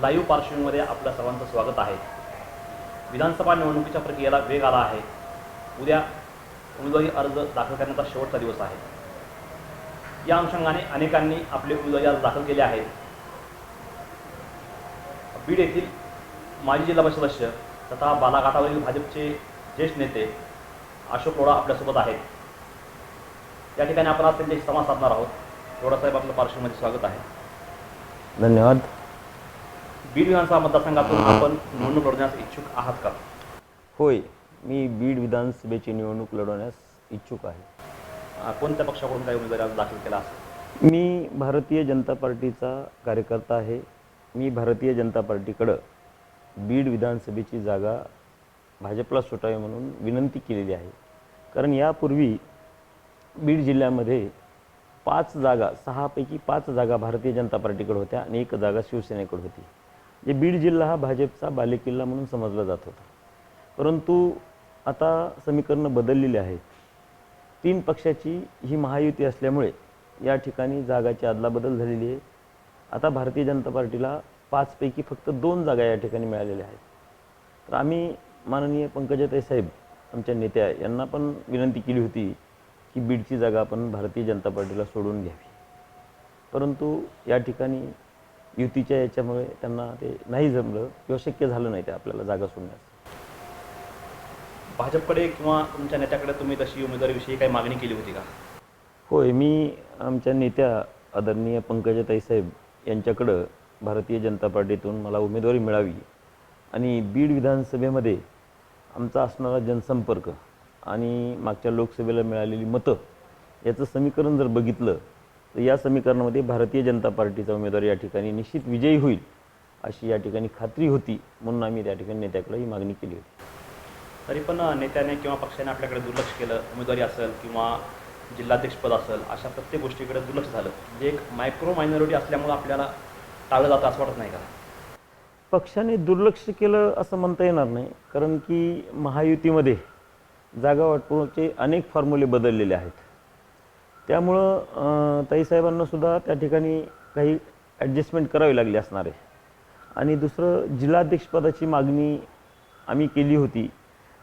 Live पार्श्वभूमीमध्ये आपल्या सर्वांचं स्वागत आहे। विधानसभा निवडणुकीच्या प्रक्रियेला वेग आला आहे। उद्या उमेदवारी अर्ज दाखल करण्याचा शेवटचा दिवस आहे। या अनुषंगाने अनेकांनी आपले उमेदवारी अर्ज दाखल केले आहेत। बीड येथील माजी जिल्हा परिषद सदस्य तथा बालाघाटावरील भाजपचे ज्येष्ठ नेते अशोक लोढा आपल्यासोबत आहेत। या ठिकाणी आपण आज त्यांच्याशी संवाद साधणार आहोत। लोढा साहेब, आपलं पार्श्वभूमीमध्ये स्वागत आहे। धन्यवाद। बीड विधानसभा मतदारसंघातून आपण निवडणूक लढवण्यास इच्छुक आहात का? होय, मी बीड विधानसभेची निवडणूक लढवण्यास इच्छुक आहे। कोणत्या पक्षाकडून काही उमेदवारी अर्ज दाखल केला असेल? मी भारतीय जनता पार्टीचा कार्यकर्ता आहे। मी भारतीय जनता पार्टीकडं बीड विधानसभेची जागा भाजपला सुटावी म्हणून विनंती केलेली आहे। कारण यापूर्वी बीड जिल्ह्यामध्ये 5 जागा, 6 पैकी 5 जागा भारतीय जनता पार्टीकडे होत्या आणि 1 जागा शिवसेनेकडे होती। जे बीड जिल्हा हा भाजपचा बालेकिल्ला म्हणून समजला जात होता। परंतु आता समीकरणं बदललेली आहेत। 3 पक्षाची ही महायुती असल्यामुळे या ठिकाणी जागाची अदलाबदल झालेली आहे। आता भारतीय जनता पार्टीला 5 पैकी फक्त 2 जागा या ठिकाणी मिळालेल्या आहेत। तर आम्ही माननीय पंकजाताई साहेब आमच्या नेत्या यांना पण विनंती केली होती की बीडची जागा आपण भारतीय जनता पार्टीला सोडून घ्यावी, परंतु या ठिकाणी युतीच्या याच्यामुळे त्यांना ते नाही जमलं किंवा शक्य झालं नाही ते आपल्याला जागा सोडण्यास। भाजपकडे किंवा तुमच्या नेत्याकडे तुम्ही तशी उमेदवारीविषयी काही मागणी केली होती का? होय, मी आमच्या नेत्या आदरणीय पंकजाताई साहेब यांच्याकडं भारतीय जनता पार्टीतून मला उमेदवारी मिळावी आणि बीड विधानसभेमध्ये आमचा असणारा जनसंपर्क आणि मागच्या लोकसभेला मिळालेली मतं याचं समीकरण जर बघितलं तर या समीकरणामध्ये भारतीय जनता पार्टीचा उमेदवार या ठिकाणी निश्चित विजयी होईल अशी या ठिकाणी खात्री होती, म्हणून आम्ही त्या ठिकाणी नेत्याकडे ही मागणी केली होती। तरी पण नेत्याने किंवा पक्षाने आपल्याकडे दुर्लक्ष केलं। उमेदवारी असेल किंवा जिल्हाध्यक्षपद असेल, अशा प्रत्येक गोष्टीकडे दुर्लक्ष झालं। म्हणजे एक मायक्रो मायनॉरिटी असल्यामुळे आपल्याला टाळलं जातं असं वाटत नाही का? पक्षाने दुर्लक्ष केलं असं म्हणता येणार नाही, कारण की महायुतीमध्ये जागा वाटपूचे अनेक फॉर्म्युले बदललेले आहेत। त्यामुळं ताईसाहेबांना सुद्धा त्या ठिकाणी काही ॲडजस्टमेंट करावी लागली असणार आहे। आणि दुसरं, जिल्हाध्यक्षपदाची मागणी आम्ही केली होती,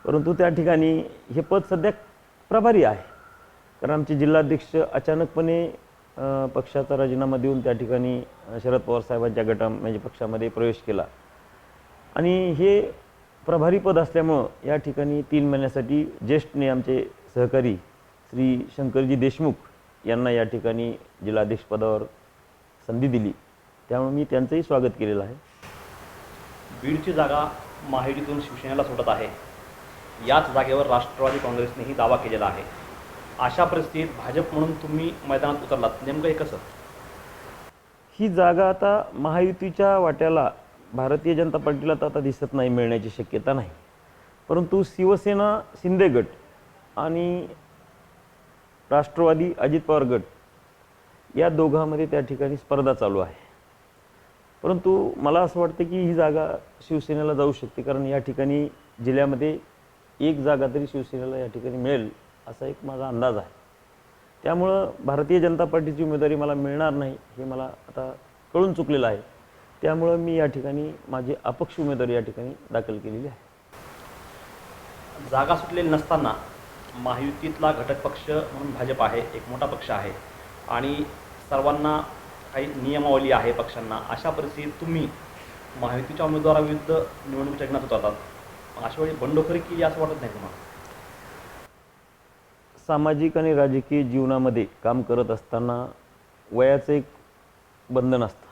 परंतु त्या ठिकाणी हे पद सध्या प्रभारी आहे। कारण आमचे जिल्हाध्यक्ष अचानकपणे पक्षाचा राजीनामा देऊन त्या ठिकाणी शरद पवार साहेबांच्या म्हणजे पक्षामध्ये प्रवेश केला आणि हे प्रभारी पद असल्यामुळं या ठिकाणी 3 महिन्यासाठी ज्येष्ठने आमचे सहकारी श्री शंकरजी देशमुख यांना या ठिकाणी जिल्हाध्यक्षपदावर संधी दिली, त्यामुळे मी त्यांचंही स्वागत केलेलं आहे। बीडची जागा महायुतीतून शिवसेनेला सुटत आहे। याच जागेवर राष्ट्रवादी काँग्रेसनेही दावा केलेला आहे। अशा परिस्थितीत भाजप म्हणून तुम्ही मैदानात उतरलात, नेमकं हे कसं? ही जागा आता महायुतीच्या वाट्याला भारतीय जनता पार्टीला तर आता दिसत नाही मिळण्याची शक्यता नाही, परंतु शिवसेना शिंदे गट आणि राष्ट्रवादी अजित पवार गट या दोघांमध्ये त्या ठिकाणी स्पर्धा चालू आहे। परंतु मला असं वाटतं की ही जागा शिवसेनेला जाऊ शकते, कारण या ठिकाणी जिल्ह्यामध्ये 1 जागा तरी शिवसेनेला या ठिकाणी मिळेल असा एक माझा अंदाज आहे। त्यामुळं भारतीय जनता पार्टीची उमेदवारी मला मिळणार नाही हे मला आता कळून चुकलेलं आहे। त्यामुळं मी या ठिकाणी माझी अपक्ष उमेदवारी या ठिकाणी दाखल केलेली आहे। जागा सुटलेली नसताना महायुतीतला घटक पक्ष म्हणून भाजप आहे, एक मोठा पक्ष आहे आणि सर्वांना काही नियमावली आहे पक्षांना। अशा परिस्थितीत तुम्ही महायुतीच्या उमेदवाराविरुद्ध निवडणुकीच्या रिंगणात उतरतात, अशा वेळी बंडखोरी केली असं वाटत नाही तुम्हाला? सामाजिक आणि राजकीय जीवनामध्ये काम करत असताना वयाचं एक बंधन असतं।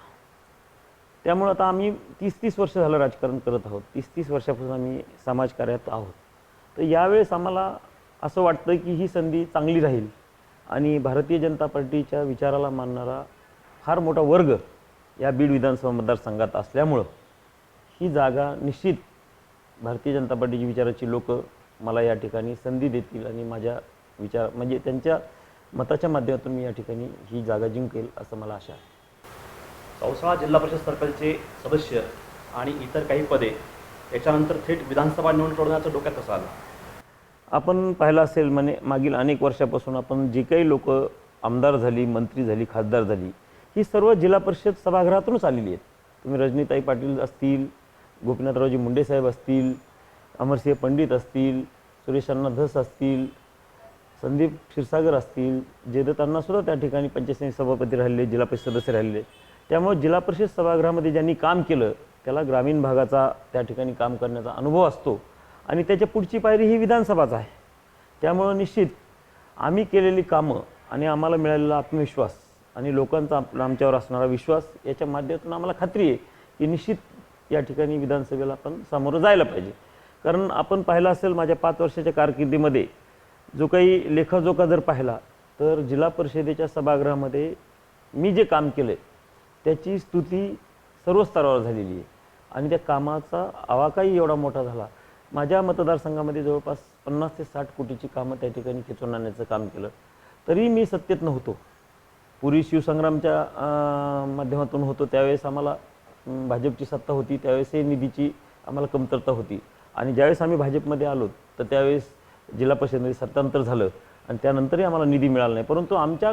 त्यामुळे आता आम्ही 30-30 वर्ष झालं राजकारण करत आहोत, 30-30 वर्षापासून आम्ही समाजकार्यात आहोत। तर यावेळेस आम्हाला असं वाटतं की ही संधी चांगली राहील आणि भारतीय जनता पार्टीच्या विचाराला मानणारा फार मोठा वर्ग या बीड विधानसभा मतदारसंघात असल्यामुळं ही जागा निश्चित भारतीय जनता पार्टीची विचाराची लोक मला या ठिकाणी संधी देतील आणि माझ्या विचार म्हणजे त्यांच्या मताच्या माध्यमातून मी या ठिकाणी ही जागा जिंकेल असं मला आशा आहे। चौसाळा जिल्हा परिषद सर्कलचे सदस्य आणि इतर काही पदे याच्यानंतर थेट विधानसभा निवडणूक लढवण्याचं डोक्यात कसं आलं? आपण पाहिलं असेल मागील अनेक वर्षापासून आपण जे काही लोक आमदार झाली, मंत्री झाली, खासदार झाली, ही सर्व जिल्हा परिषद सभागृहातूनच आलेली आहेत। तुम्ही रजनीताई पाटील असतील, गोपीनाथरावजी मुंडे साहेब असतील, अमरसिंह पंडित असतील, सुरेश अण्णा धस असतील, संदीप क्षीरसागर असतील, जयदत्त अण्णासुद्धा त्या ठिकाणी पंचायत समिती सभापती राहिले, जिल्हा परिषद सदस्य राहिले. त्यामुळे जिल्हा परिषद सभागृहामध्ये ज्यांनी काम केलं त्याला ग्रामीण भागाचा त्या ठिकाणी काम करण्याचा अनुभव असतो आणि त्याच्या पुढची पायरी ही विधानसभाच आहे. त्यामुळं निश्चित आम्ही केलेली कामं आणि आम्हाला मिळालेला आत्मविश्वास आणि लोकांचा आमच्यावर असणारा विश्वास याच्या माध्यमातून आम्हाला खात्री आहे की निश्चित या ठिकाणी विधानसभेला आपण सामोरं जायला पाहिजे. कारण आपण पाहिलं असेल माझ्या 5 वर्षाच्या कारकिर्दीमध्ये जो काही लेखाजोखा जर पाहिला तर जिल्हा परिषदेच्या सभागृहामध्ये मी जे काम केलं त्याची स्तुती सर्व स्तरावर झालेली आहे आणि त्या कामाचा आवाकाही एवढा मोठा झाला. माझ्या मतदारसंघामध्ये जवळपास 50 ते 60 कोटीची कामं त्या ठिकाणी खेचून आणण्याचं काम केलं. तरी मी सत्तेत नव्हतो. पूर्वी शिवसंग्रामच्या माध्यमातून होतो त्यावेळेस आम्हाला भाजपची सत्ता होती, त्यावेळेसही निधीची आम्हाला कमतरता होती आणि ज्यावेळेस आम्ही भाजपमध्ये आलो तर त्यावेळेस जिल्हा परिषदेमध्ये सत्तांतर झालं आणि त्यानंतरही आम्हाला निधी मिळाला नाही. परंतु आमच्या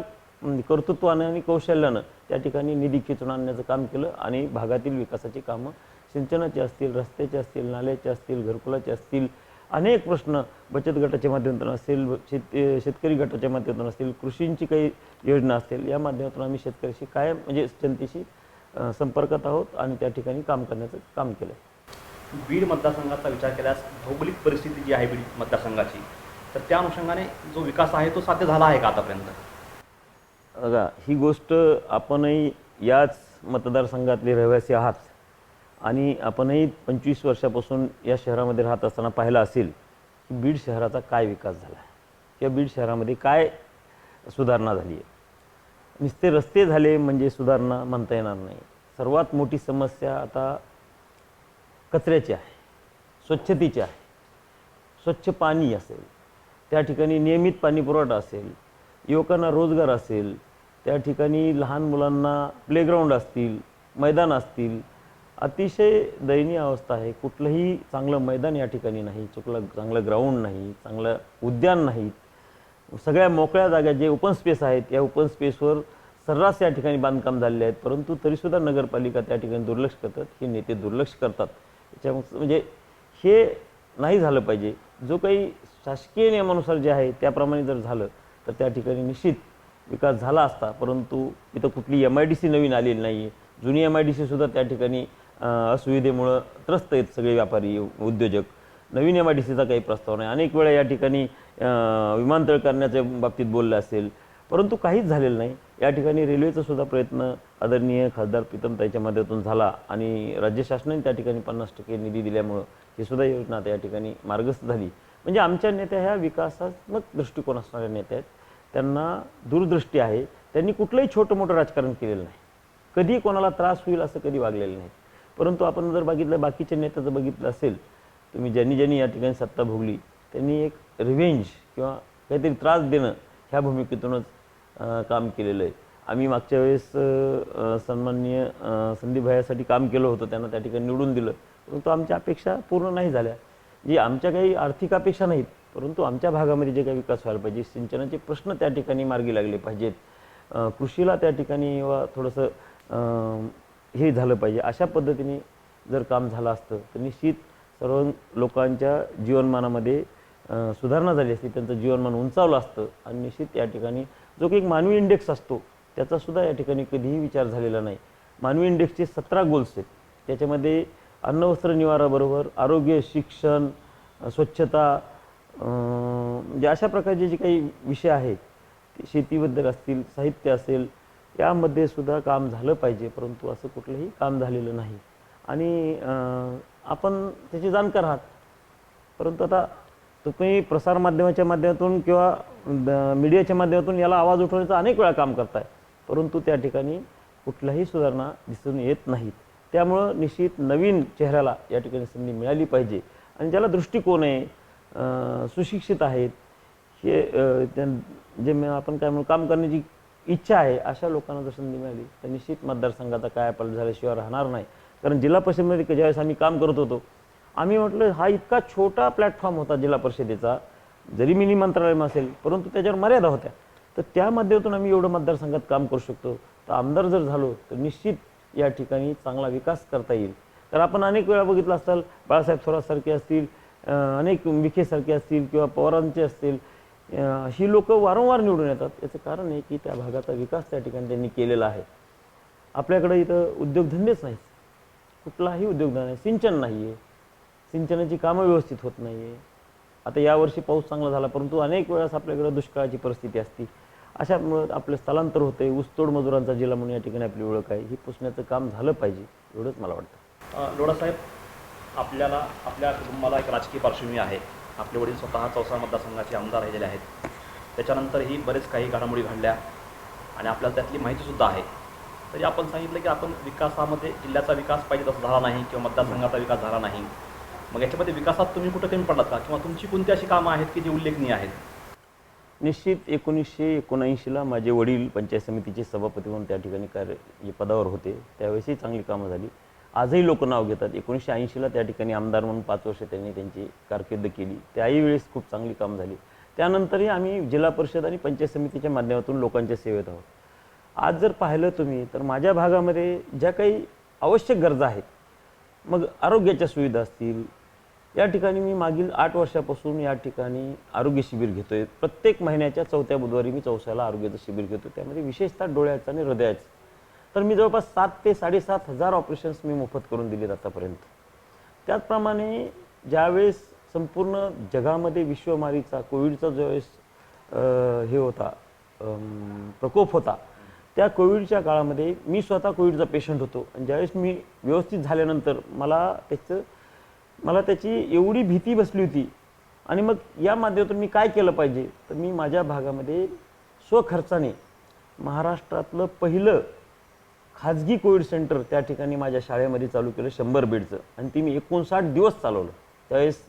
कर्तृत्वाने आणि कौशल्यानं त्या ठिकाणी निधी खेचून आणण्याचं काम केलं आणि भागातील विकासाची कामं सिंचनाचे असतील, रस्त्याचे असतील, नाल्याचे असतील, घरकुलाचे असतील, अनेक प्रश्न बचत गटाच्या माध्यमातून असेल, शेतकरी गटाच्या माध्यमातून असतील, कृषींची काही योजना असतील, या माध्यमातून आम्ही शेतकऱ्याशी कायम म्हणजे जनतेशी संपर्कात आहोत आणि त्या ठिकाणी काम करण्याचं काम केलं. बीड मतदारसंघाचा विचार केल्यास भौगोलिक परिस्थिती जी आहे बीड मतदारसंघाची तर त्या अनुषंगाने जो विकास आहे तो साध्य झाला आहे का आतापर्यंत? बघा, ही गोष्ट आपणही याच मतदारसंघातले रहिवासी आहात आणि आपणही 25 वर्षापासून या शहरामध्ये राहत असताना पाहिलं असेल की बीड शहराचा काय विकास झाला आहे किंवा बीड शहरामध्ये काय सुधारणा झाली आहे. नुसते रस्ते झाले म्हणजे सुधारणा म्हणता येणार नाही. सर्वात मोठी समस्या आता कचऱ्याची आहे, स्वच्छतेची आहे. स्वच्छ पाणी असेल, त्या ठिकाणी नियमित पाणी पुरवठा असेल, युवकांना रोजगार असेल, त्या ठिकाणी लहान मुलांना प्लेग्राऊंड असतील, मैदान असतील. अतिशय दयनीय अवस्था आहे. कुठलंही चांगलं मैदान या ठिकाणी नाही, चांगलं ग्राउंड नाही, चांगलं उद्यान नाही. सगळ्या मोकळ्या जागा जे ओपन स्पेस आहेत या ओपन स्पेसवर सर्रास या ठिकाणी बांधकाम झालेले आहेत, परंतु तरीसुद्धा नगरपालिका त्या ठिकाणी दुर्लक्ष करतात, हे नेते दुर्लक्ष करतात. म्हणजे हे नाही झालं पाहिजे. जो काही शासकीय नियमानुसार जे आहे त्याप्रमाणे जर झालं तर त्या ठिकाणी निश्चित विकास झाला असता. परंतु इथं कुठली MIDC नवीन आलेली नाही आहे. जुनी MIDC सुद्धा त्या ठिकाणी असुविधेमुळं त्रस्त आहेत सगळे व्यापारी उद्योजक. नवीन MIDCचा काही प्रस्ताव नाही. अनेक वेळा या ठिकाणी विमानतळ करण्याच्या बाबतीत बोललं असेल, परंतु काहीच झालेलं नाही. या ठिकाणी रेल्वेचा सुद्धा प्रयत्न आदरणीय खासदार प्रीतमताईच्या माध्यमातून झाला आणि राज्य शासनाने त्या ठिकाणी 50% निधी दिल्यामुळं ही सुद्धा योजना आता या ठिकाणी मार्गस्थ झाली. म्हणजे आमच्या नेत्या ह्या विकासात्मक दृष्टिकोन असणाऱ्या नेत्या आहेत. त्यांना दूरदृष्टी आहे. त्यांनी कुठलंही छोटं मोठं राजकारण केलेलं नाही. कधी कोणाला त्रास होईल असं कधी वागलेलं नाही. परंतु आपण जर बघितलं बाकीच्या नेत्याचं बघितलं असेल, तुम्ही ज्यांनी या ठिकाणी सत्ता भोगली त्यांनी एक रिव्हेंज किंवा काहीतरी त्रास देणं ह्या भूमिकेतूनच काम केलेलं आहे. आम्ही मागच्या वेळेस सन्माननीय संदीप भाईसाठी काम केलं होतं, त्यांना त्या ठिकाणी निवडून दिलं, परंतु आमच्या अपेक्षा पूर्ण नाही झाल्या. जी आमच्या काही आर्थिक अपेक्षा नाहीत, परंतु आमच्या भागामध्ये जे काही विकास व्हायला पाहिजे, सिंचनाचे प्रश्न त्या ठिकाणी मार्गी लागले पाहिजेत, कृषीला त्या ठिकाणी थोडंसं हे झालं पाहिजे. अशा पद्धतीने जर काम झालं असतं तर निश्चित सर्व लोकांच्या जीवनमानामध्ये सुधारणा झाली असती, त्यांचं जीवनमान उंचावलं असतं आणि निश्चित या ठिकाणी जो काही एक मानवी इंडेक्स असतो त्याचासुद्धा या ठिकाणी कधीही विचार झालेला नाही. मानवी इंडेक्सचे 17 गोल्स आहेत. त्याच्यामध्ये अन्न वस्त्र निवाराबरोबर आरोग्य, शिक्षण, स्वच्छता, म्हणजे अशा प्रकारचे जे काही विषय आहेत ते शेतीबद्दल असतील, साहित्य असेल, यामध्ये सुद्धा काम झालं पाहिजे. परंतु असं कुठलंही काम झालेलं नाही आणि आपण त्याचे जाणकार आहात. परंतु आता तुम्ही प्रसारमाध्यमाच्या माध्यमातून किंवा मीडियाच्या माध्यमातून याला आवाज उठवण्याचं अनेक वेळा काम करताय, परंतु त्या ठिकाणी कुठल्याही सुधारणा दिसून येत नाहीत. त्यामुळं निश्चित नवीन चेहऱ्याला या ठिकाणी संधी मिळाली पाहिजे आणि ज्याला दृष्टिकोन आहे, सुशिक्षित आहेत, हे जे आपण काय म्हणू काम करण्याची इच्छा आहे, अशा लोकांना जर संधी मिळाली तर निश्चित मतदारसंघाचा काय पलट झाल्याशिवाय राहणार नाही. कारण जिल्हा परिषदेमध्ये ज्यावेळेस आम्ही काम करत होतो, आम्ही म्हटलं हा इतका छोटा प्लॅटफॉर्म होता जिल्हा परिषदेचा, जरी मिनी मंत्रालय असेल परंतु त्याच्यावर मर्यादा होत्या, तर त्या माध्यमातून आम्ही एवढं मतदारसंघात काम करू शकतो. तर आमदार जर झालो तर निश्चित या ठिकाणी चांगला विकास करता येईल. तर आपण अनेक वेळा बघितलं असाल, बाळासाहेब थोरातसारखे असतील, अनेक विखेसारखे असतील किंवा पवारांचे असतील, ही लोक वारंवार निवडून येतात. याचं कारण आहे की त्या भागाचा विकास त्या ठिकाणी त्यांनी केलेला आहे. आपल्याकडे इथं उद्योगधंदेच नाहीत, कुठलाही उद्योगधंदा नाही, सिंचन नाही आहे, सिंचनाची कामं व्यवस्थित होत नाही आहे. आता यावर्षी पाऊस चांगला झाला, परंतु अनेक वेळेस आपल्याकडे दुष्काळाची परिस्थिती असते. अशामुळं आपलं स्थलांतर होते. ऊसतोड मजुरांचा जिल्हा म्हणून या ठिकाणी आपली ओळख आहे. ही पुसण्याचं काम झालं पाहिजे, एवढंच मला वाटतं. लोढासाहेब, आपल्याला आपल्या कुटुंबाला एक राजकीय पार्श्वभूमी आहे. आपले वडील स्वतः चौसा मतदारसंघाचे आमदार राहिलेले आहेत. त्याच्यानंतरही बरेच काही घडामोडी घडल्या आणि आपल्याला त्यातली माहितीसुद्धा आहे. तरी आपण सांगितलं की आपण विकासामध्ये जिल्ह्याचा विकास पाहिजे तसा झाला नाही किंवा मतदारसंघाचा विकास झाला नाही. मग याच्यामध्ये विकासात तुम्ही कुठं कमी पडलात का, किंवा तुमची कोणती अशी कामं आहेत की जी उल्लेखनीय आहेत? निश्चित 1979ला माझे वडील पंचायत समितीचे सभापती म्हणून त्या ठिकाणी पदावर होते. त्यावेळेसही चांगली कामं झाली. आजही लोक नाव घेतात. 1980ला त्या ठिकाणी आमदार म्हणून 5 वर्ष त्यांनी त्यांची कारकीर्द केली. त्याही वेळेस खूप चांगली कामं झाली. त्यानंतरही आम्ही जिल्हा परिषद आणि पंचायत समितीच्या माध्यमातून लोकांच्या सेवेत आहोत. आज जर पाहिलं तुम्ही तर माझ्या भागामध्ये ज्या काही आवश्यक गरजा आहेत, मग आरोग्याच्या सुविधा असतील, या ठिकाणी मी मागील 8 वर्षापासून या ठिकाणी आरोग्य शिबिर घेतोय. प्रत्येक महिन्याच्या 4थ्या बुधवारी मी चौसाला आरोग्याचं शिबिर घेतो. त्यामध्ये विशेषतः डोळ्याचं आणि हृदयाचं. तर मी जवळपास 7 ते 7,500 ऑपरेशन्स मी मोफत करून दिलेत आतापर्यंत. त्याचप्रमाणे ज्यावेळेस संपूर्ण जगामध्ये विश्वमारीचा कोविडचा ज्यावेळेस हे होता, प्रकोप होता, त्या कोविडच्या काळामध्ये मी स्वतः कोविडचा पेशंट होतो. आणि ज्यावेळेस मी व्यवस्थित झाल्यानंतर मला त्याची एवढी भीती बसली होती. आणि मग या माध्यमातून मी काय केलं पाहिजे, तर मी माझ्या भागामध्ये स्वखर्चाने महाराष्ट्रातलं पहिलं खाजगी कोविड सेंटर त्या ठिकाणी माझ्या शाळेमध्ये चालू केलं, 100 बेडचं. आणि ती मी 59 दिवस चालवलं. त्यावेळेस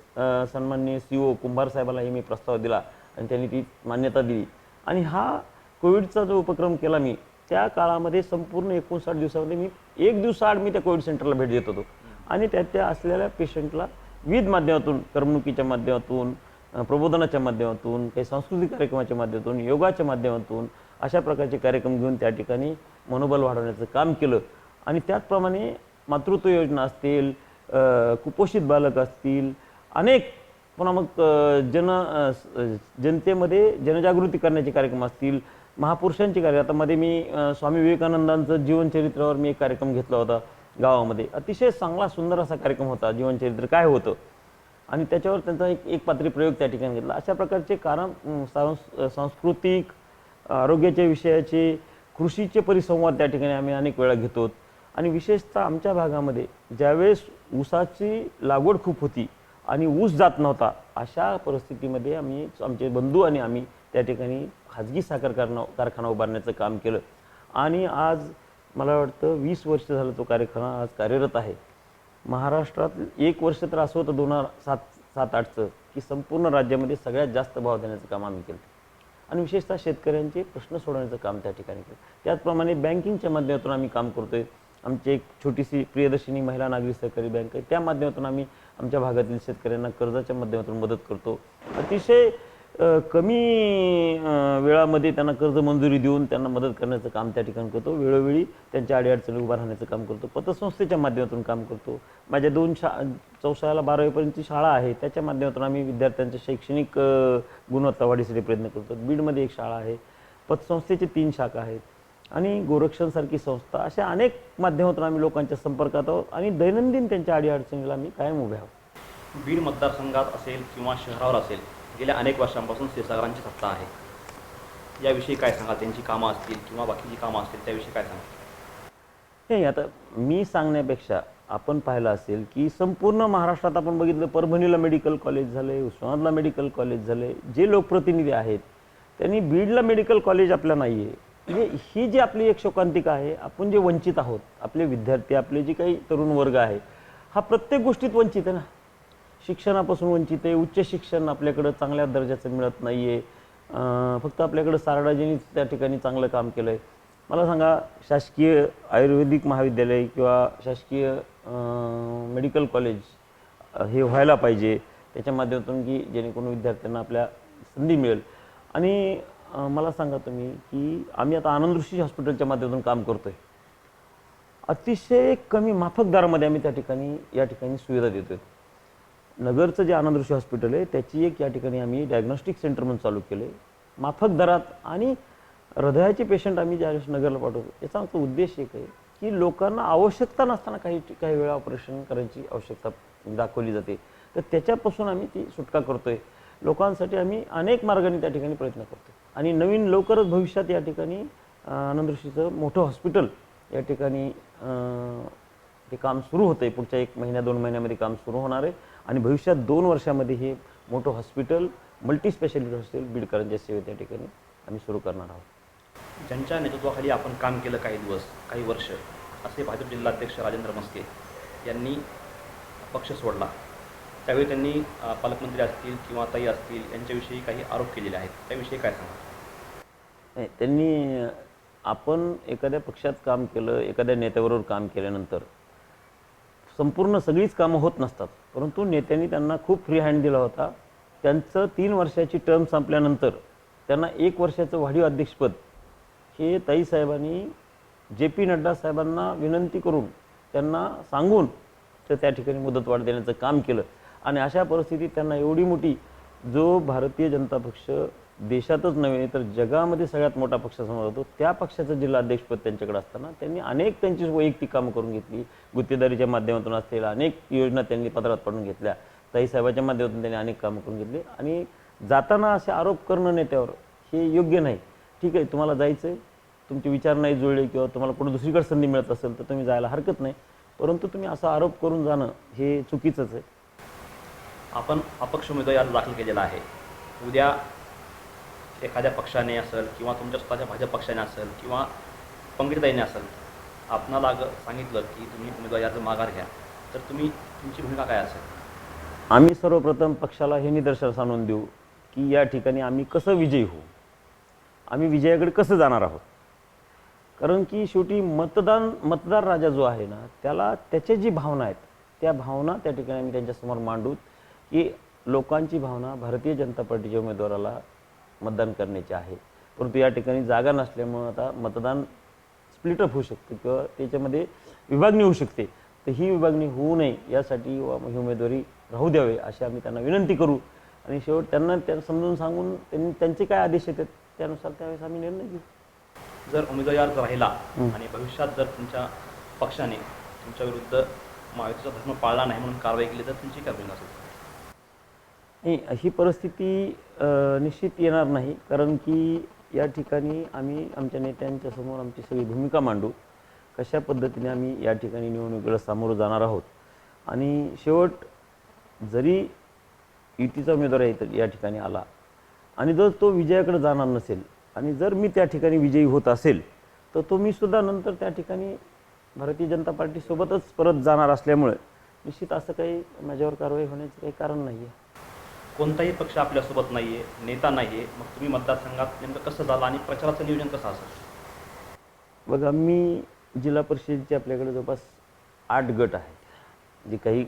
सन्माननीय CO कुंभार साहेबांनाही मी प्रस्ताव दिला आणि त्यांनी ती मान्यता दिली. आणि हा कोविडचा जो उपक्रम केला मी, त्या काळामध्ये संपूर्ण 59 दिवसामध्ये मी 1 दिवसाआड मी त्या कोविड सेंटरला भेट देत होतो. आणि त्या असलेल्या पेशंटला विविध माध्यमातून, करमणुकीच्या माध्यमातून, प्रबोधनाच्या माध्यमातून, काही सांस्कृतिक कार्यक्रमाच्या माध्यमातून, योगाच्या माध्यमातून अशा प्रकारचे कार्यक्रम घेऊन त्या ठिकाणी मनोबल वाढवण्याचं काम केलं. आणि त्याचप्रमाणे मातृत्व योजना असतील, कुपोषित बालक असतील, अनेक पुन्हा मग जनतेमध्ये जनजागृती करण्याचे कार्यक्रम असतील, महापुरुषांचे कार्यक्रम. आता मध्ये मी स्वामी विवेकानंदांचं जीवनचरित्रावर मी एक कार्यक्रम घेतला होता गावामध्ये. अतिशय चांगला सुंदर असा कार्यक्रम होता, जीवनचरित्र काय होतं, आणि त्याच्यावर त्यांचा एक पात्री प्रयोग त्या ठिकाणी घेतला. अशा प्रकारचे कारण सांस्कृतिक, आरोग्याच्या विषयाचे, कृषीचे परिसंवाद त्या ठिकाणी आम्ही अनेक वेळा घेतो. आणि विशेषतः आमच्या भागामध्ये ज्यावेळेस ऊसाची लागवड खूप होती आणि ऊस जात नव्हता, अशा परिस्थितीमध्ये आमचे बंधू आणि आम्ही त्या ठिकाणी खाजगी साखर कारखाना उभारण्याचं काम केलं. आणि आज मला वाटतं 20 वर्ष झालं तो कारखाना आज कार्यरत आहे. महाराष्ट्रात 1 वर्ष तर असं होतं 2007-8चं की संपूर्ण राज्यामध्ये सगळ्यात जास्त भाव देण्याचं काम आम्ही केलं. आणि विशेषतः शेतकऱ्यांचे प्रश्न सोडवण्याचं काम त्या ठिकाणी केलं. त्याचप्रमाणे बँकिंगच्या माध्यमातून आम्ही काम करतोय. आमची एक छोटीशी प्रियदर्शिनी महिला नागरी सहकारी बँक आहे, त्या माध्यमातून आम्ही आमच्या भागातील शेतकऱ्यांना कर्जाच्या माध्यमातून मदत करतो. अतिशय कमी वेळामध्ये त्यांना कर्ज मंजुरी देऊन त्यांना मदत करण्याचं काम त्या ठिकाणी करतो. वेळोवेळी त्यांच्या अडीअडचणी उभा राहण्याचं काम करतो. पतसंस्थेच्या माध्यमातून काम करतो. माझ्या 2 चौसाळ्याला 12वीपर्यंतची शाळा आहे, त्याच्या माध्यमातून आम्ही विद्यार्थ्यांच्या शैक्षणिक गुणवत्ता वाढीसाठी प्रयत्न करतो. बीडमध्ये एक शाळा आहे, पतसंस्थेचे 3 शाखा आहेत, आणि गोरक्षणसारखी संस्था, अशा अनेक माध्यमातून आम्ही लोकांच्या संपर्कात आहोत आणि दैनंदिन त्यांच्या अडीअडचणीला आम्ही कायम उभे आहोत. बीड मतदारसंघात असेल किंवा शहरावर असेल, गेल्या अनेक वर्षांपासून क्षीरसागरांची सत्ता आहे. याविषयी काय सांगाल? त्यांची कामं असतील किंवा बाकीची कामं असतील, त्याविषयी काय सांगाल? हे आता मी सांगण्यापेक्षा आपण पाहिलं असेल की संपूर्ण महाराष्ट्रात आपण बघितलं, परभणीला मेडिकल कॉलेज झाले, उस्मानाबादला मेडिकल कॉलेज झाले. जे लोकप्रतिनिधी आहेत त्यांनी बीडला मेडिकल कॉलेज आपलं नाही आहे. म्हणजे ही जी आपली एक शोकांतिका आहे, आपण जे वंचित आहोत, आपले विद्यार्थी, आपले जे काही तरुण वर्ग आहे, हा प्रत्येक गोष्टीत वंचित आहे ना. शिक्षणापासून वंचित आहे. उच्च शिक्षण आपल्याकडं चांगल्या दर्जाचं मिळत नाही आहे. फक्त आपल्याकडं सारडाजींनी त्या ठिकाणी चांगलं काम केलं आहे. मला सांगा, शासकीय आयुर्वेदिक महाविद्यालय किंवा शासकीय मेडिकल कॉलेज हे व्हायला पाहिजे, त्याच्या माध्यमातून की जेणेकरून विद्यार्थ्यांना आपल्या संधी मिळेल. आणि मला सांगा तुम्ही की आम्ही आता आनंद ऋषी हॉस्पिटलच्या माध्यमातून काम करतो आहे. अतिशय कमी माफक दरामध्ये आम्ही या ठिकाणी सुविधा देतोय. नगरचं जे आनंद ऋषी हॉस्पिटल आहे त्याची एक या ठिकाणी आम्ही डायग्नॉस्टिक सेंटर म्हणून चालू केलं आहे माफक दरात. आणि हृदयाचे पेशंट आम्ही ज्यावेळेस नगरला पाठवतो याचा आमचा उद्देश एक आहे की लोकांना आवश्यकता नसताना काही वेळा ऑपरेशन करायची आवश्यकता दाखवली जाते, तर त्याच्यापासून आम्ही ती सुटका करतोय. लोकांसाठी आम्ही अनेक मार्गाने त्या ठिकाणी प्रयत्न करतो. आणि नवीन लवकरच भविष्यात या ठिकाणी आनंद ऋषीचं मोठं हॉस्पिटल या ठिकाणी ते काम सुरू होतं आहे. पुढच्या 1 महिन्या 2 महिन्यामध्ये काम सुरू होणार आहे. आणि भविष्यात 2 वर्षामध्ये हे मोठं हॉस्पिटल मल्टी स्पेशालिटी हॉस्पिटल बीडकरांच्या सेवेत या ठिकाणी आम्ही सुरू करणार आहोत. ज्यांच्या नेतृत्वाखाली आपण काम केलं काही दिवस काही वर्ष, असे भाजप जिल्हाध्यक्ष राजेंद्र मस्के यांनी पक्ष सोडला. त्यावेळी त्यांनी पालकमंत्री असतील किंवा ताई असतील यांच्याविषयी काही आरोप केलेले आहेत, त्याविषयी काय सांगा? नाही, त्यांनी आपण एखाद्या पक्षात काम केलं, एखाद्या नेत्याबरोबर काम केल्यानंतर संपूर्ण सगळीच कामं होत नसतात. परंतु नेत्यांनी त्यांना खूप फ्री हँड दिला होता. त्यांचं 3 वर्षाची टर्म संपल्यानंतर त्यांना 1 वर्षाचं वाढीव अध्यक्षपद हे ताईसाहेबांनी JP नड्डा साहेबांना विनंती करून त्यांना सांगून तर त्या ठिकाणी मुदतवाढ देण्याचं काम केलं. आणि अशा परिस्थितीत त्यांना एवढी मोठी, जो भारतीय जनता पक्ष देशातच नव्हे तर जगामध्ये सगळ्यात मोठा पक्ष समजला जातो, त्या पक्षाचं जिल्हाध्यक्षपद त्यांच्याकडे असताना त्यांनी अनेक त्यांची वैयक्तिक कामं करून घेतली. गुत्तेदारीच्या माध्यमातून असलेल्या अनेक योजना त्यांनी पदरात पाडून घेतल्या. ताईसाहेबाच्या माध्यमातून त्यांनी अनेक कामं करून घेतली. आणि जाताना असे आरोप करणं नेत्यावर हे योग्य नाही. ठीक आहे, तुम्हाला जायचं आहे, तुमचे विचार नाही जुळले किंवा तुम्हाला कुठं दुसरीकडे संधी मिळत असेल तर तुम्ही जायला हरकत नाही, परंतु तुम्ही असा आरोप करून जाणं हे चुकीचंच आहे. आपण अपक्ष उमेदवार दाखल केलेला आहे. उद्या एखाद्या पक्षाने असेल किंवा तुमच्या स्वतःच्या भाजप पक्षाने असेल किंवा पंकजाताईने असेल, आपणाला सांगितलं की तुम्ही उमेदवारी अर्ज माघार घ्या, तर तुमची भूमिका काय असेल? आम्ही सर्वप्रथम पक्षाला हे निदर्शनास आणून देऊ की या ठिकाणी आम्ही कसं विजयी होऊ, आम्ही विजयाकडे कसं जाणार आहोत. कारण की शेवटी मतदार राजा जो आहे ना, त्याला त्याच्या जी भावना आहेत त्या भावना त्या ठिकाणी आम्ही त्यांच्यासमोर मांडू की लोकांची भावना भारतीय जनता पार्टीच्या उमेदवाराला मतदान करण्याचे आहे. परंतु या ठिकाणी जागा नसल्यामुळं आता मतदान स्प्लिटअप होऊ शकते किंवा त्याच्यामध्ये विभागणी होऊ शकते. तर ही विभागणी होऊ नये यासाठी ही उमेदवारी राहू द्यावे अशी आम्ही त्यांना विनंती करू. आणि शेवट त्यांना समजून सांगून त्यांचे काय आदेश येतात त्यानुसार त्यावेळेस आम्ही निर्णय घेऊ. जर उमेदवारी अर्ज राहिला आणि भविष्यात जर तुमच्या पक्षाने तुमच्या विरुद्ध महायुतीचा धर्म पाळला नाही म्हणून कारवाई केली तर तुमची काय भूमिका असेल? नाही, ही परिस्थिती निश्चित येणार नाही. कारण की या ठिकाणी आम्ही आमच्या नेत्यांच्या समोर आमची सगळी भूमिका मांडू, कशा पद्धतीने आम्ही या ठिकाणी निवडणुकीला सामोरं जाणार आहोत. आणि शेवट जरी युतीचा उमेदवार या ठिकाणी आला आणि जर तो विजयाकडे जाणार नसेल आणि जर मी त्या ठिकाणी विजयी होत असेल तर तो मी सुद्धा नंतर त्या ठिकाणी भारतीय जनता पार्टीसोबतच परत जाणार असल्यामुळे निश्चित असं काही माझ्यावर कारवाई होण्याचं काही कारण नाही आहे. कोणताही पक्ष आपल्यासोबत नाही आहे, नेता नाही आहे, मग तुम्ही मतदारसंघात नेमकं कसं झालं आणि प्रचाराचं नियोजन कसं असेल? बघा, मी जिल्हा परिषदेचे आपल्याकडे जवळपास 8 गट आहेत, जे काही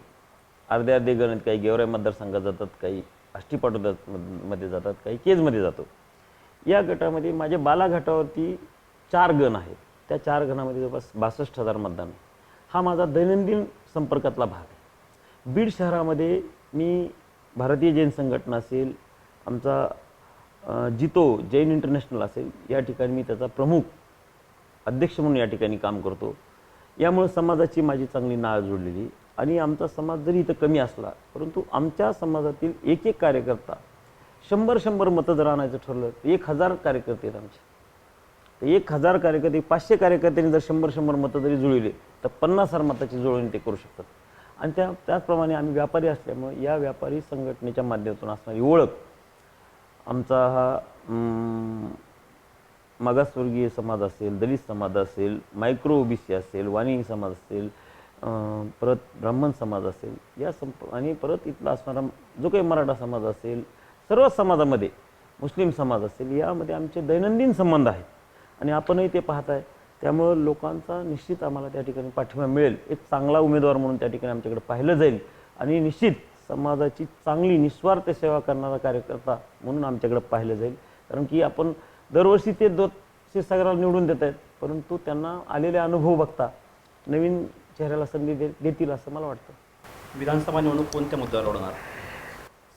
अर्धे गण आहेत. काही गेवराई मतदारसंघात जातात, काही आष्टी मध्ये जातात, काही केजमध्ये जातो. या गटामध्ये माझ्या बालाघाटावरती 4 गण आहेत. त्या 4 गणामध्ये जवळपास 62,000 मतदान आहे. हा माझा दैनंदिन संपर्कातला भाग आहे. बीड शहरामध्ये मी भारतीय जैन संघटना असेल, आमचा जितो जैन इंटरनॅशनल असेल, या ठिकाणी मी त्याचा प्रमुख अध्यक्ष म्हणून या ठिकाणी काम करतो. यामुळे समाजाची माझी चांगली नाळ जोडलेली. आणि आमचा समाज जरी इथं कमी असला परंतु आमच्या समाजातील एक कार्यकर्ता 100 मतं जर आणायचं ठरलं तर 1000 कार्यकर्ते आहेत आमचे. तर 1000 कार्यकर्ते, 500 कार्यकर्त्यांनी जर 100 मतं जरी जुळले तर 50,000 मताची जुळवणी ते करू शकतात. आणि त्याचप्रमाणे आम्ही व्यापारी असल्यामुळे या व्यापारी संघटनेच्या माध्यमातून असणारी ओळख, आमचा हा मागासवर्गीय समाज असेल, दलित समाज असेल, मायक्रो ओबीसी असेल, वाणी समाज असेल, परत ब्राह्मण समाज असेल, आणि परत इथला असणारा जो काही मराठा समाज असेल, सर्व समाजामध्ये मुस्लिम समाज असेल, यामध्ये आमचे दैनंदिन संबंध आहेत. आणि आपणही ते पाहताय. त्यामुळं लोकांचा निश्चित आम्हाला त्या ठिकाणी पाठिंबा मिळेल. एक चांगला उमेदवार म्हणून त्या ठिकाणी आमच्याकडे पाहिलं जाईल. आणि निश्चित समाजाची चांगली निस्वार्थ सेवा करणारा कार्यकर्ता म्हणून आमच्याकडे पाहिलं जाईल. कारण की आपण दरवर्षी ते क्षीरसागराला निवडून देत आहेत, परंतु त्यांना आलेले अनुभव बघता नवीन चेहऱ्याला संधी देतील असं मला वाटतं. विधानसभा निवडणूक कोणत्या मुद्द्यावर लढणार?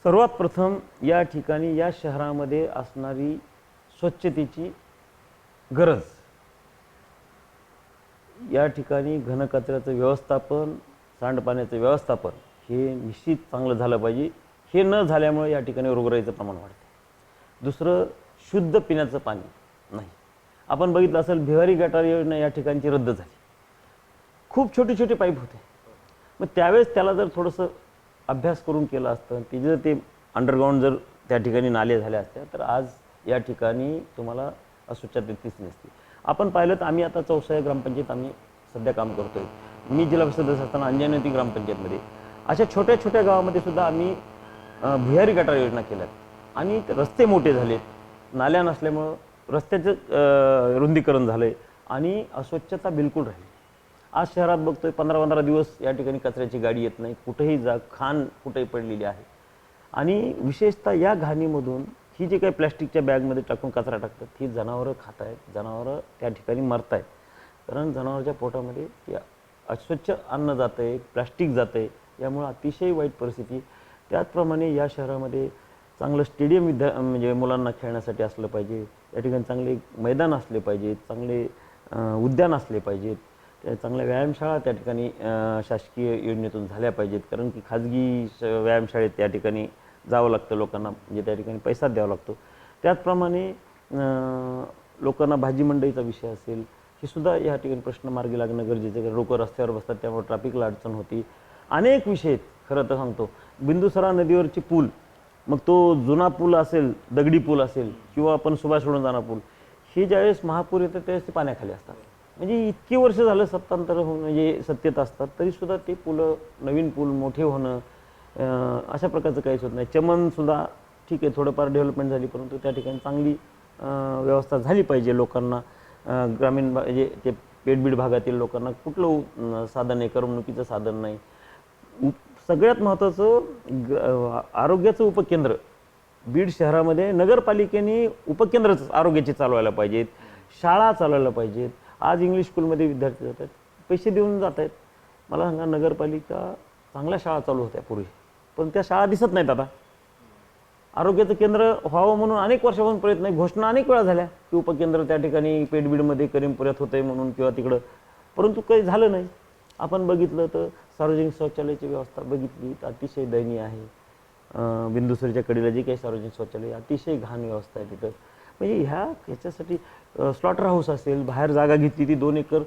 सर्वात प्रथम या ठिकाणी या शहरामध्ये असणारी स्वच्छतेची गरज, या ठिकाणी घनकचऱ्याचं व्यवस्थापन, सांडपाण्याचं व्यवस्थापन हे निश्चित चांगलं झालं पाहिजे. हे न झाल्यामुळे या ठिकाणी रोगराईचं प्रमाण वाढते. दुसरं, शुद्ध पिण्याचं पाणी नाही. आपण बघितलं असेल भिवारी गटार योजना या ठिकाणची रद्द झाली. खूप छोटे छोटे पाईप होते. मग त्यावेळेस त्याला जर थोडंसं अभ्यास करून केलं असतं, ते जर ते अंडरग्राऊंड जर त्या ठिकाणी नाले झाले असते तर आज या ठिकाणी तुम्हाला अस्वच्छता दिसलीच नसती. आपण पाहिलं तर आम्ही आता 64 ग्रामपंचायत आम्ही सध्या काम करतोय. मी जिल्हा परिषद सदस्य असताना अंजनवती ग्रामपंचायतमध्ये अशा छोट्या छोट्या गावामध्ये सुद्धा आम्ही भिहारी गटार योजना केल्यात आणि रस्ते मोठे झालेत. नाल्या नसल्यामुळं रस्त्याचं रुंदीकरण झालं आहे आणि अस्वच्छता बिलकुल राहिली. आज शहरात बघतोय 15-15 दिवस या ठिकाणी कचऱ्याची गाडी येत नाही. कुठेही जा, खाण कुठेही पडलेली आहे. आणि विशेषतः या घाणीमधून ही जी काही प्लॅस्टिकच्या बॅगमध्ये टाकून कचरा टाकतात ही जनावरं खात आहेत, जनावरं त्या ठिकाणी मरत आहेत. कारण जनावरांच्या पोटामध्ये अस्वच्छ अन्न जातं आहे, प्लॅस्टिक जातं आहे, यामुळं अतिशय वाईट परिस्थिती. त्याचप्रमाणे या शहरामध्ये चांगलं स्टेडियम म्हणजे मुलांना खेळण्यासाठी असलं पाहिजे. या ठिकाणी चांगले मैदान असले पाहिजेत, चांगले उद्यान असले पाहिजेत, त्या चांगल्या व्यायामशाळा त्या ठिकाणी शासकीय योजनेतून झाल्या पाहिजेत. कारण की खाजगी व्यायामशाळेत त्या ठिकाणी जावं लागतं लोकांना, म्हणजे त्या ठिकाणी पैसा द्यावा लागतो. त्याचप्रमाणे लोकांना भाजी मंडईचा विषय असेल, हे सुद्धा या ठिकाणी प्रश्न मार्गी लागणं गरजेचं आहे. लोक रस्त्यावर बसतात त्यामुळे ट्रॅफिकला अडचण होती. अनेक विषय आहेत. खरं तर सांगतो, बिंदुसरा नदीवरची पूल, मग तो जुना पूल असेल, दगडी पूल असेल किंवा आपण सुभाष सोडून जाणार पूल, हे ज्यावेळेस महापूर येतं त्यावेळेस ते पाण्याखाली असतात. म्हणजे इतकी वर्ष झालं सत्तांतर होऊन म्हणजे सत्तेत असतात तरीसुद्धा ते पुलं, नवीन पूल मोठे होणं अशा प्रकारचं काहीच होत नाही. चमनसुद्धा ठीक आहे, थोडंफार डेव्हलपमेंट झाली, परंतु त्या ठिकाणी चांगली व्यवस्था झाली पाहिजे. लोकांना ग्रामीण म्हणजे ते पेठबीड भागातील लोकांना कुठलं साधन आहे, करमणुकीचं साधन नाही. सगळ्यात महत्त्वाचं आरोग्याचं उपकेंद्र बीड शहरामध्ये नगरपालिकेने उपकेंद्रच आरोग्याचे चालवायला पाहिजेत, शाळा चालवायला पाहिजेत. आज इंग्लिश स्कूलमध्ये विद्यार्थी जात आहेत, पैसे देऊन जात आहेत. मला सांगा, नगरपालिका चांगल्या शाळा चालू होत्या पूर्वी, पण त्या शाळा दिसत नाहीत आता. आरोग्याचं केंद्र व्हावं म्हणून अनेक वर्षापासून प्रयत्न आहे, घोषणा अनेक वेळा झाल्या की उपकेंद्र त्या ठिकाणी पेठबीडमध्ये करीमपुऱ्यात होतं आहे म्हणून किंवा तिकडं, परंतु काही झालं नाही. आपण बघितलं तर सार्वजनिक शौचालयाची व्यवस्था बघितली तर अतिशय दयनीय आहे. बिंदुसरीच्या कडेला जे काही सार्वजनिक शौचालय अतिशय घाण व्यवस्था आहे तिथं. म्हणजे ह्याच्यासाठी स्लॉटर हाऊस असेल, बाहेर जागा घेतली ती 2 एकर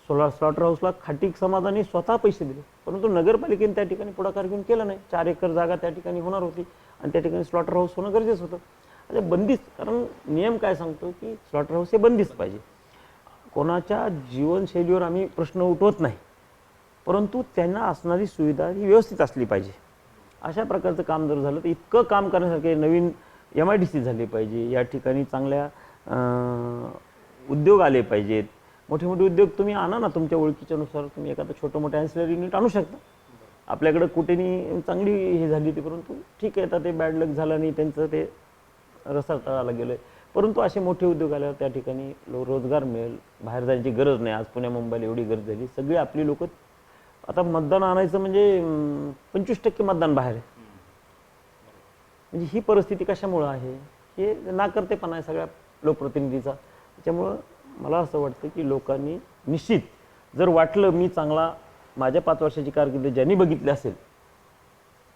स्लॉटर हाऊसला खाटीक समाजाने स्वतः पैसे दिले, परंतु नगरपालिकेने त्या ठिकाणी पुढाकार घेऊन केलं नाही. 4 एकर जागा त्या ठिकाणी होणार होती आणि त्या ठिकाणी स्लॉटर हाऊस होणं गरजेचं होतं. म्हणजे बंदिस्त, कारण नियम काय सांगतो की स्लॉटर हाऊस हे बंदिस्त पाहिजे. कोणाच्या जीवनशैलीवर आम्ही प्रश्न उठवत नाही, परंतु त्यांना असणारी सुविधा ही व्यवस्थित असली पाहिजे. अशा प्रकारचं काम जर झालं तर इतकं काम करण्यासारखे नवीन MIDC झाले पाहिजे. या ठिकाणी चांगल्या उद्योग आले पाहिजेत. मोठे मोठे उद्योग तुम्ही आणा ना, तुमच्या ओळखीच्यानुसार तुम्ही एखादं छोटं मोठं ॲन्सिलरी युनिट आणू शकता. आपल्याकडं कुठेनी चांगली हे झाली होती, परंतु ठीक आहे, आता ते बॅड लक झालं आणि त्यांचं ते रसातळाला गेलं आहे. परंतु असे मोठे उद्योग आल्यावर त्या ठिकाणी रोजगार मिळेल, बाहेर जायची गरज नाही. आज पुण्या मुंबईला एवढी गरज झाली. सगळी आपली लोक आता मतदान आणायचं म्हणजे 25% मतदान बाहेर आहे. म्हणजे ही परिस्थिती कशामुळं आहे? हे नाकर्तेपणा आहे सगळ्या लोकप्रतिनिधीचा. त्याच्यामुळं मला असं वाटतं की लोकांनी निश्चित, जर वाटलं मी चांगला माझ्या 5 वर्षाची कारकीर्द ज्यांनी बघितली असेल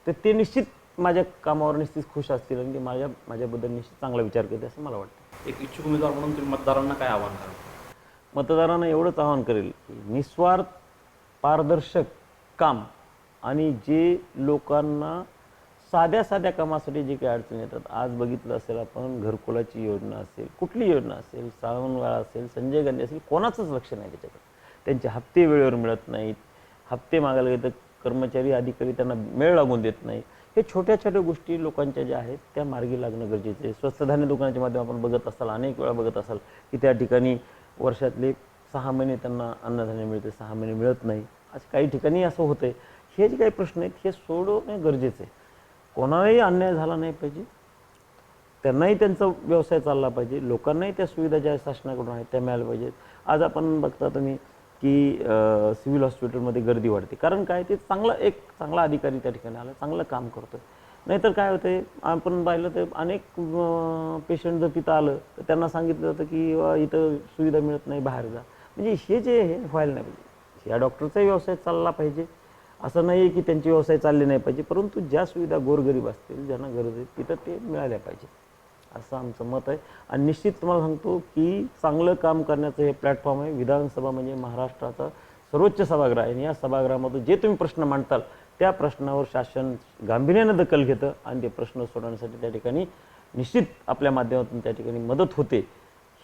तर ते निश्चित माझ्या कामावर निश्चित खुश असतील आणि ते माझ्याबद्दल निश्चित चांगला विचार करते असं मला वाटतं. एक इच्छुक उमेदवार म्हणून तुम्ही मतदारांना काय आव्हान कराल? मतदारांना एवढंच आवाहन करेल की निस्वार्थ, पारदर्शक काम आणि जे लोकांना साध्या साध्या कामासाठी जे काही अडचणी येतात, आज बघितलं असेल आपण, घरकुलाची योजना असेल, कुठली योजना असेल, सावंतवाडा असेल, संजय गांधी असेल, कोणाचंच लक्ष नाही त्याच्याकडे. त्यांचे हप्ते वेळेवर मिळत नाहीत. हप्ते मागायला गेले तर कर्मचारी अधिकारी त्यांना मेळ लागून देत नाही. हे छोट्या छोट्या गोष्टी लोकांच्या ज्या आहेत त्या मार्गी लागणं गरजेचं आहे. स्वस्त धान्य दुकानाच्या माध्यमातून आपण बघत असाल, अनेक वेळा बघत असाल की त्या ठिकाणी वर्षातले 6 महिने त्यांना अन्नधान्य मिळते, 6 महिने मिळत नाही. असं काही ठिकाणी असं होतं आहे. हे जे काही प्रश्न आहेत हे सोडवणं गरजेचं आहे. कोणालाही अन्याय झाला नाही पाहिजे, त्यांनाही त्यांचा व्यवसाय चालला पाहिजे, लोकांनाही त्या सुविधा ज्या शासनाकडून आहेत त्या मिळाल्या पाहिजेत. आज आपण बघता तुम्ही की सिव्हिल हॉस्पिटलमध्ये गर्दी वाढते. कारण काय, ते चांगला अधिकारी त्या ठिकाणी आला, चांगलं काम करतो. नाहीतर काय होतं, आपण पाहिलं तर अनेक पेशंट जर तिथं आलं तर त्यांना सांगितलं जातं की इथं सुविधा मिळत नाही, बाहेर जा. म्हणजे हे जे हे व्हायला नाही पाहिजे. या डॉक्टरचाही व्यवसाय चालला पाहिजे, असं नाही आहे की त्यांचे व्यवसाय चालले नाही पाहिजे, परंतु ज्या सुविधा गोरगरीब असतील, ज्यांना गरज आहे तिथं ते मिळाल्या पाहिजे, असं आमचं मत आहे. आणि निश्चित तुम्हाला सांगतो की चांगलं काम करण्याचं हे प्लॅटफॉर्म आहे. विधानसभा म्हणजे महाराष्ट्राचा सर्वोच्च सभागृह आहे आणि या सभागृहामधून जे तुम्ही प्रश्न मांडताल त्या प्रश्नावर शासन गांभीर्यानं दखल घेतं आणि ते प्रश्न सोडवण्यासाठी त्या ठिकाणी निश्चित आपल्या माध्यमातून त्या ठिकाणी मदत होते.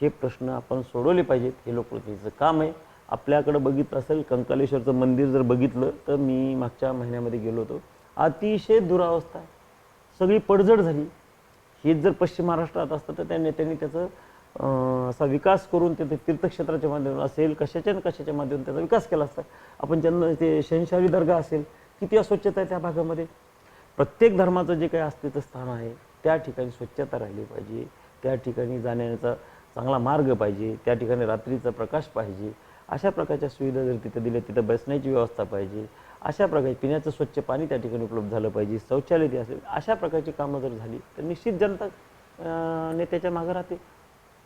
हे प्रश्न आपण सोडवले पाहिजेत, हे लोकप्रतिनिधीचं काम आहे. आपल्याकडं बघितलं असेल, कंकालेश्वरचं मंदिर जर बघितलं तर मी मागच्या महिन्यामध्ये गेलो होतो, अतिशय दुरावस्था आहे, सगळी पडझड झाली. हेच जर पश्चिम महाराष्ट्रात असतं तर त्या नेत्यांनी त्याचं असा विकास करून ते तीर्थक्षेत्राच्या माध्यमातून असेल, कशाच्या न कशाच्या माध्यमातून त्याचा विकास केला असता. आपण ज्यांना ते शहनशाही दर्गा असेल, किती अस्वच्छता आहे त्या भागामध्ये. प्रत्येक धर्माचं जे काही अस्तित्व स्थान आहे त्या ठिकाणी स्वच्छता राहिली पाहिजे, त्या ठिकाणी जाण्याचा चांगला मार्ग पाहिजे, त्या ठिकाणी रात्रीचा प्रकाश पाहिजे. अशा प्रकारच्या सुविधा जर तिथं दिल्या, तिथं बसण्याची व्यवस्था पाहिजे, अशा प्रकारे पिण्याचं स्वच्छ पाणी त्या ठिकाणी उपलब्ध झालं पाहिजे, शौचालय ते असेल, अशा प्रकारची कामं जर झाली तर निश्चित जनता नेत्याच्या मागं राहते.